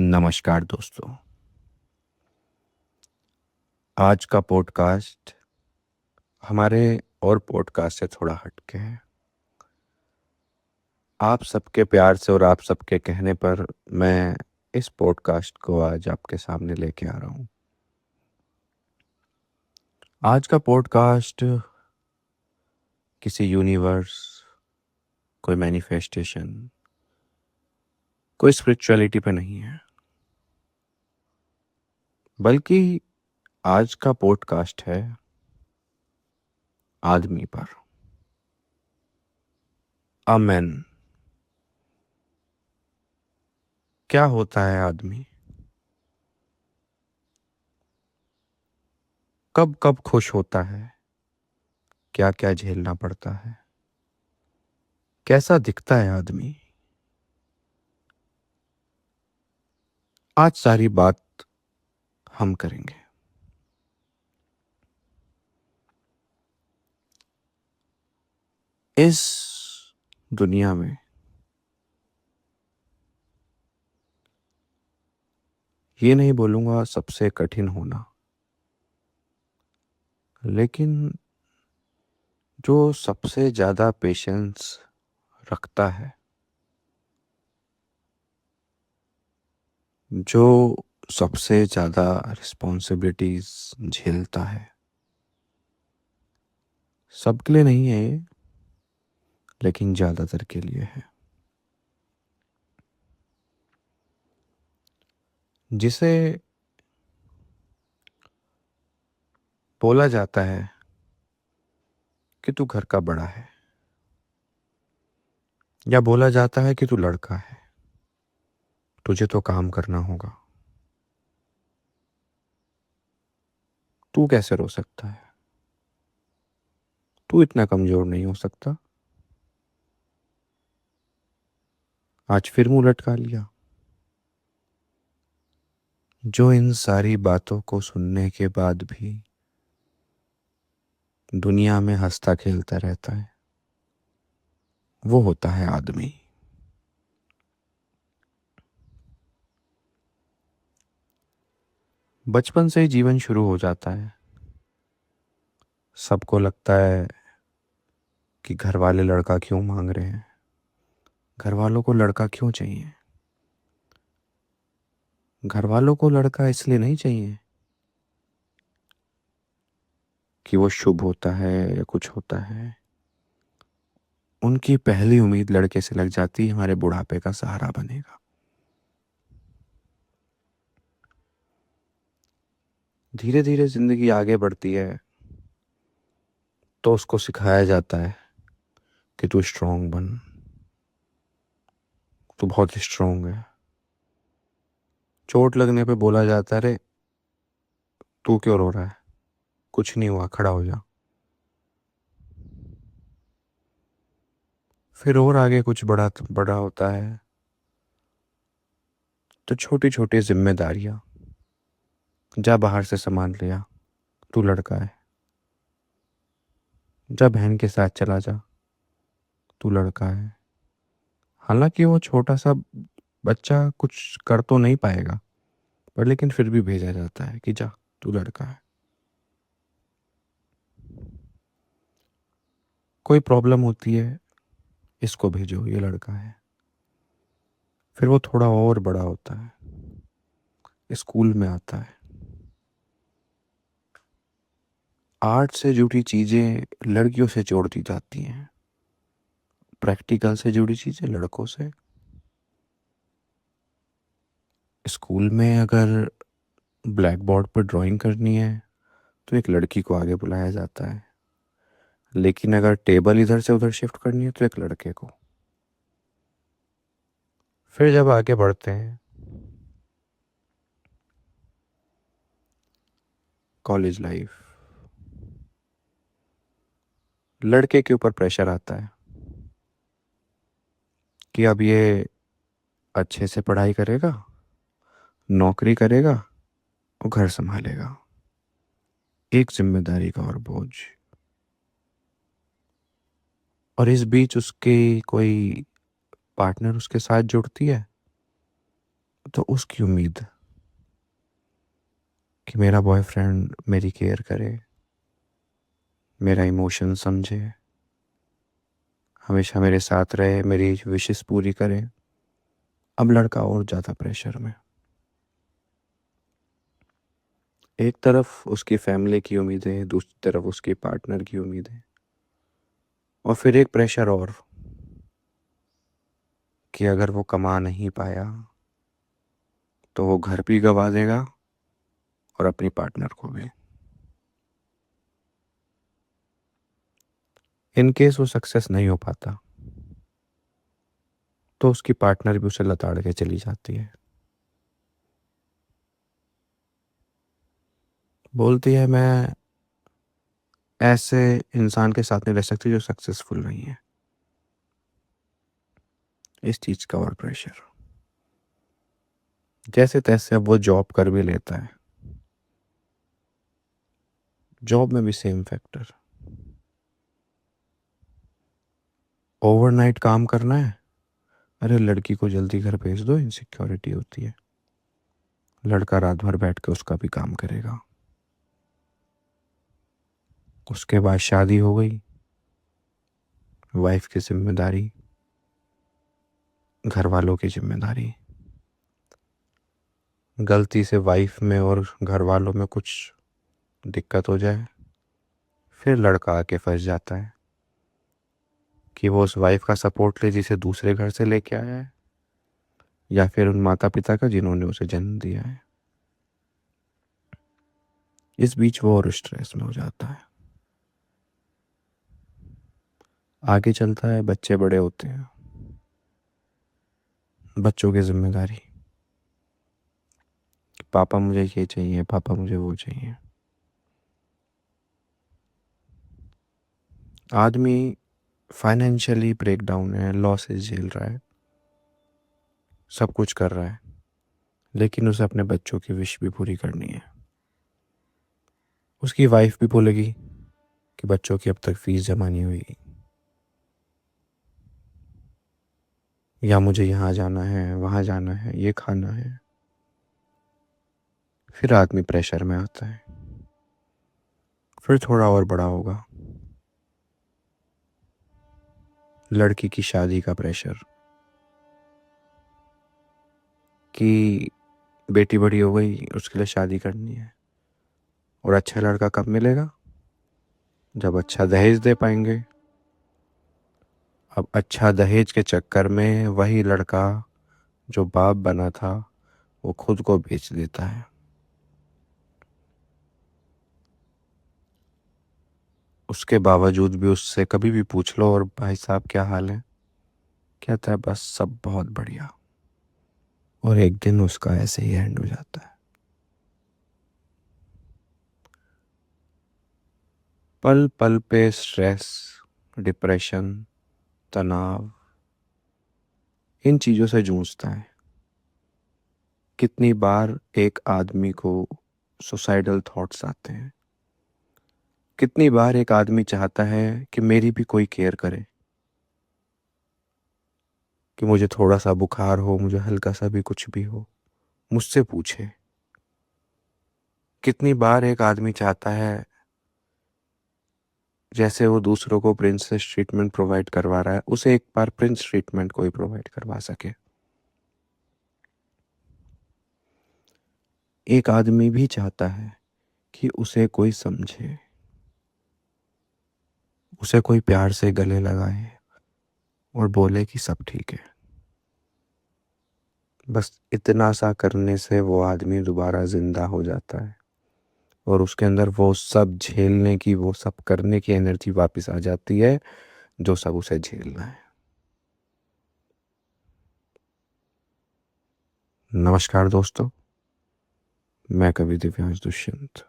नमस्कार दोस्तों। आज का पॉडकास्ट हमारे और पॉडकास्ट से थोड़ा हटके है। आप सबके प्यार से और आप सबके कहने पर मैं इस पॉडकास्ट को आज आपके सामने लेके आ रहा हूँ। आज का पॉडकास्ट किसी यूनिवर्स, कोई मैनिफेस्टेशन, कोई स्पिरिचुअलिटी पे नहीं है, बल्कि आज का पॉडकास्ट है आदमी पर। अमेन। क्या होता है आदमी? कब कब खुश होता है? क्या क्या झेलना पड़ता है? कैसा दिखता है आदमी? आज सारी बात हम करेंगे। इस दुनिया में ये नहीं बोलूंगा सबसे कठिन होना, लेकिन जो सबसे ज्यादा पेशेंस रखता है, जो सबसे ज्यादा रिस्पॉन्सिबिलिटीज झेलता है, सबके लिए नहीं है ये, लेकिन ज्यादातर के लिए है। जिसे बोला जाता है कि तू घर का बड़ा है, या बोला जाता है कि तू लड़का है, तुझे तो काम करना होगा। तू कैसे रो सकता है? तू इतना कमजोर नहीं हो सकता। आज फिर मुंह लटका लिया। जो इन सारी बातों को सुनने के बाद भी दुनिया में हंसता खेलता रहता है, वो होता है आदमी। बचपन से ही जीवन शुरू हो जाता है। सबको लगता है कि घर वाले लड़का क्यों मांग रहे हैं, घर वालों को लड़का क्यों चाहिए। घर वालों को लड़का इसलिए नहीं चाहिए कि वो शुभ होता है या कुछ होता है। उनकी पहली उम्मीद लड़के से लग जाती है, हमारे बुढ़ापे का सहारा बनेगा। धीरे धीरे जिंदगी आगे बढ़ती है तो उसको सिखाया जाता है कि तू स्ट्रांग बन, तू बहुत स्ट्रांग है। चोट लगने पे बोला जाता है, अरे तू क्यों रो रहा है, कुछ नहीं हुआ, खड़ा हो जा। फिर और आगे कुछ बड़ा बड़ा होता है तो छोटी छोटी जिम्मेदारियां, जा बाहर से सामान लिया, तू लड़का है। जा बहन के साथ चला जा, तू लड़का है। हालांकि वो छोटा सा बच्चा कुछ कर तो नहीं पाएगा, पर लेकिन फिर भी भेजा जाता है कि जा, तू लड़का है। कोई प्रॉब्लम होती है, इसको भेजो, ये लड़का है। फिर वो थोड़ा और बड़ा होता है, स्कूल में आता है। आर्ट से जुड़ी चीजें लड़कियों से जोड़ दी जाती हैं, प्रैक्टिकल से जुड़ी चीजें लड़कों से। स्कूल में अगर ब्लैक बोर्ड पर ड्राइंग करनी है तो एक लड़की को आगे बुलाया जाता है, लेकिन अगर टेबल इधर से उधर शिफ्ट करनी है तो एक लड़के को। फिर जब आगे बढ़ते हैं, कॉलेज लाइफ, लड़के के ऊपर प्रेशर आता है कि अब ये अच्छे से पढ़ाई करेगा, नौकरी करेगा और घर संभालेगा। एक जिम्मेदारी का और बोझ। और इस बीच उसकी कोई पार्टनर उसके साथ जुड़ती है, तो उसकी उम्मीद कि मेरा बॉयफ्रेंड मेरी केयर करे, मेरा इमोशन समझे, हमेशा मेरे साथ रहे, मेरी विशेस पूरी करे। अब लड़का और ज़्यादा प्रेशर में। एक तरफ उसकी फैमिली की उम्मीदें, दूसरी तरफ उसकी पार्टनर की उम्मीदें, और फिर एक प्रेशर और कि अगर वो कमा नहीं पाया तो वो घर भी गंवा देगा और अपनी पार्टनर को भी। इन केस वो सक्सेस नहीं हो पाता तो उसकी पार्टनर भी उसे लताड़ के चली जाती है, बोलती है मैं ऐसे इंसान के साथ नहीं रह सकती जो सक्सेसफुल नहीं है। इस चीज़ का और प्रेशर, जैसे तैसे अब वो जॉब कर भी लेता है, जॉब में भी सेम फैक्टर, ओवरनाइट काम करना है, अरे लड़की को जल्दी घर भेज दो, इनसिक्योरिटी होती है। लड़का रात भर बैठ के उसका भी काम करेगा। उसके बाद शादी हो गई, वाइफ की जिम्मेदारी, घर वालों की जिम्मेदारी। गलती से वाइफ में और घर वालों में कुछ दिक्कत हो जाए, फिर लड़का आके फंस जाता है कि वो उस वाइफ का सपोर्ट ले जिसे दूसरे घर से लेके आया है, या फिर उन माता पिता का जिन्होंने उसे जन्म दिया है। इस बीच वो और स्ट्रेस में हो जाता है। आगे चलता है, बच्चे बड़े होते हैं, बच्चों की जिम्मेदारी, पापा मुझे ये चाहिए, पापा मुझे वो चाहिए। आदमी फाइनेंशियली ब्रेक डाउन है, लॉसेस झेल रहा है, सब कुछ कर रहा है, लेकिन उसे अपने बच्चों की विश भी पूरी करनी है। उसकी वाइफ भी बोलेगी कि बच्चों की अब तक फीस जमा नहीं हुई, या मुझे यहाँ जाना है, वहाँ जाना है, ये खाना है। फिर आदमी प्रेशर में आता है। फिर थोड़ा और बड़ा होगा, लड़की की शादी का प्रेशर कि बेटी बड़ी हो गई, उसके लिए शादी करनी है। और अच्छा लड़का कब मिलेगा? जब अच्छा दहेज दे पाएंगे। अब अच्छा दहेज के चक्कर में वही लड़का जो बाप बना था वो खुद को बेच देता है। उसके बावजूद भी उससे कभी भी पूछ लो और भाई साहब क्या हाल है, कहता है बस सब बहुत बढ़िया। और एक दिन उसका ऐसे ही एंड हो जाता है। पल पल पे स्ट्रेस, डिप्रेशन, तनाव, इन चीज़ों से जूझता है। कितनी बार एक आदमी को सुसाइडल थॉट्स आते हैं, कितनी बार एक आदमी चाहता है कि मेरी भी कोई केयर करे, कि मुझे थोड़ा सा बुखार हो, मुझे हल्का सा भी कुछ भी हो, मुझसे पूछे। कितनी बार एक आदमी चाहता है जैसे वो दूसरों को प्रिंसेस ट्रीटमेंट प्रोवाइड करवा रहा है, उसे एक बार प्रिंस ट्रीटमेंट कोई प्रोवाइड करवा सके। एक आदमी भी चाहता है कि उसे कोई समझे, उसे कोई प्यार से गले लगाए और बोले कि सब ठीक है। बस इतना सा करने से वो आदमी दोबारा जिंदा हो जाता है और उसके अंदर वो सब झेलने की, वो सब करने की एनर्जी वापस आ जाती है जो सब उसे झेलना है। नमस्कार दोस्तों, मैं कवि दिव्यांश दुष्यंत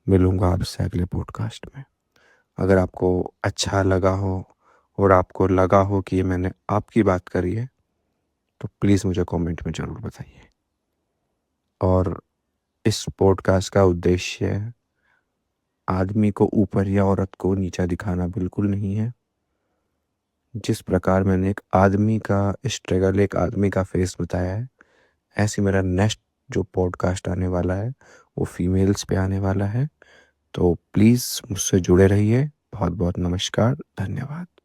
मिलूंगा आपसे अगले पॉडकास्ट में। अगर आपको अच्छा लगा हो और आपको लगा हो कि ये मैंने आपकी बात करी है तो प्लीज़ मुझे कमेंट में ज़रूर बताइए। और इस पॉडकास्ट का उद्देश्य आदमी को ऊपर या औरत को नीचा दिखाना बिल्कुल नहीं है। जिस प्रकार मैंने एक आदमी का स्ट्रगल, एक आदमी का फेस बताया है, ऐसे मेरा नेक्स्ट जो पॉडकास्ट आने वाला है वो फीमेल्स पे आने वाला है। तो प्लीज़ मुझसे जुड़े रहिए। बहुत बहुत नमस्कार, धन्यवाद।